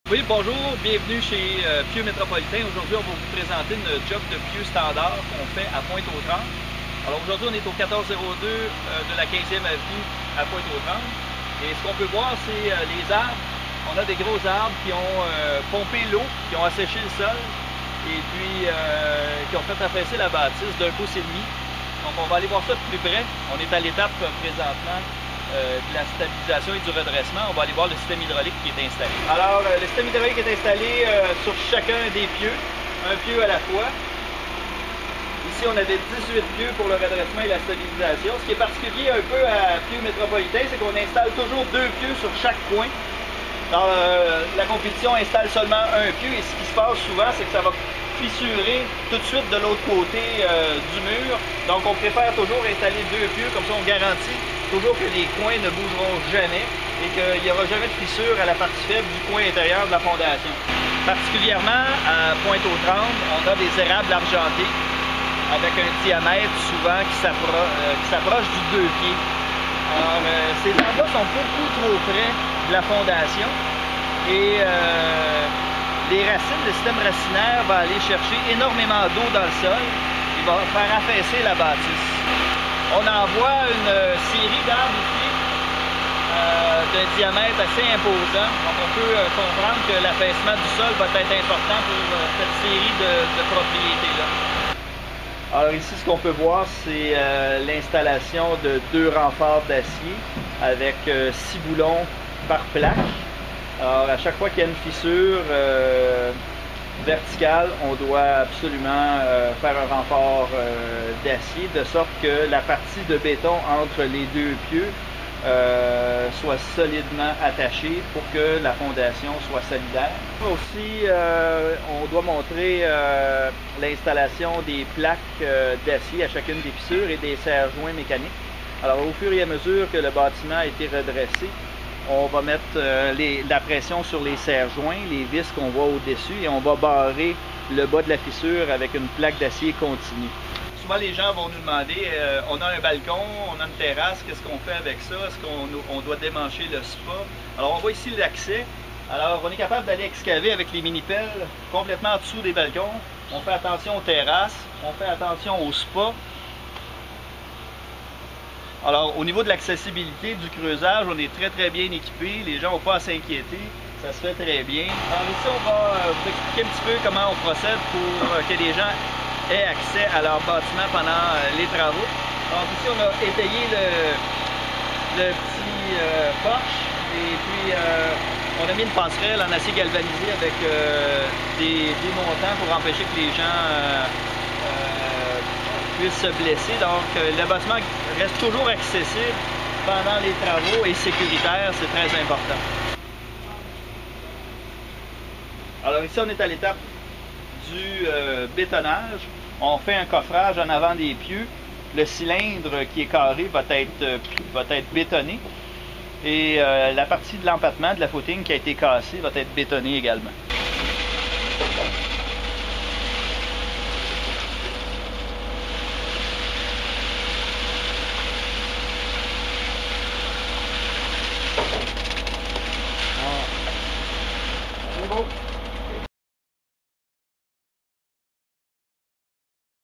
Oui, bonjour, bienvenue chez Pieux Métropolitain. Aujourd'hui, on va vous présenter une job de pieux standard qu'on fait à Pointe-aux-Trembles. Alors aujourd'hui, on est au 1402 de la 15e avenue à Pointe-aux-Trembles. Et ce qu'on peut voir, c'est les arbres. On a des gros arbres qui ont pompé l'eau, qui ont asséché le sol et puis qui ont fait affaisser la bâtisse d'un pouce et demi. Donc on va aller voir ça de plus près. On est à l'étape présentement de la stabilisation et du redressement. On va aller voir le système hydraulique qui est installé. Alors, le système hydraulique est installé sur chacun des pieux, un pieu à la fois. Ici, on avait 18 pieux pour le redressement et la stabilisation. Ce qui est particulier un peu à Pieux Métropolitain, c'est qu'on installe toujours 2 pieux sur chaque coin. Dans la compétition installe seulement un pieu et ce qui se passe souvent, c'est que ça va fissurer tout de suite de l'autre côté du mur. Donc, on préfère toujours installer 2 pieux, comme ça on garantit toujours que les coins ne bougeront jamais et qu'il n'y aura jamais de fissure à la partie faible du coin intérieur de la fondation. Particulièrement à Pointe-aux-Trembles, on a des érables argentés avec un diamètre souvent qui s'approche du 2 pieds. Alors, ces arbres-là sont beaucoup trop près de la fondation et les racines, le système racinaire va aller chercher énormément d'eau dans le sol et va faire affaisser la bâtisse. On en voit une série d'arbres ici d'un diamètre assez imposant. Donc on peut comprendre que l'affaissement du sol va être important pour cette série de propriétés-là. Alors ici, ce qu'on peut voir, c'est l'installation de 2 renforts d'acier avec 6 boulons par plaque. Alors à chaque fois qu'il y a une fissure verticale, on doit absolument faire un renfort d'acier de sorte que la partie de béton entre les 2 pieux soit solidement attachée pour que la fondation soit solidaire. Aussi, on doit montrer l'installation des plaques d'acier à chacune des fissures et des serre-joints mécaniques. Alors au fur et à mesure que le bâtiment a été redressé, on va mettre la pression sur les serre-joints, les vis qu'on voit au-dessus, et on va barrer le bas de la fissure avec une plaque d'acier continue. Souvent, les gens vont nous demander, on a un balcon, on a une terrasse, qu'est-ce qu'on fait avec ça? Est-ce qu'on doit démancher le spa? Alors, on voit ici l'accès. Alors, on est capable d'aller excaver avec les mini-pelles complètement en dessous des balcons. On fait attention aux terrasses, on fait attention au spa. Alors, au niveau de l'accessibilité du creusage, on est très bien équipé. Les gens n'ont pas à s'inquiéter. Ça se fait très bien. Alors ici, on va vous expliquer un petit peu comment on procède pour que les gens aient accès à leur bâtiment pendant les travaux. Donc ici, on a étayé le petit porche et puis on a mis une passerelle en acier galvanisé avec des montants pour empêcher que les gens puissent se blesser. Donc le bâtiment reste toujours accessible pendant les travaux et sécuritaire, c'est très important. Alors ici, on est à l'étape du bétonnage. On fait un coffrage en avant des pieux. Le cylindre qui est carré va être bétonné et la partie de l'empattement de la footing qui a été cassée va être bétonnée également.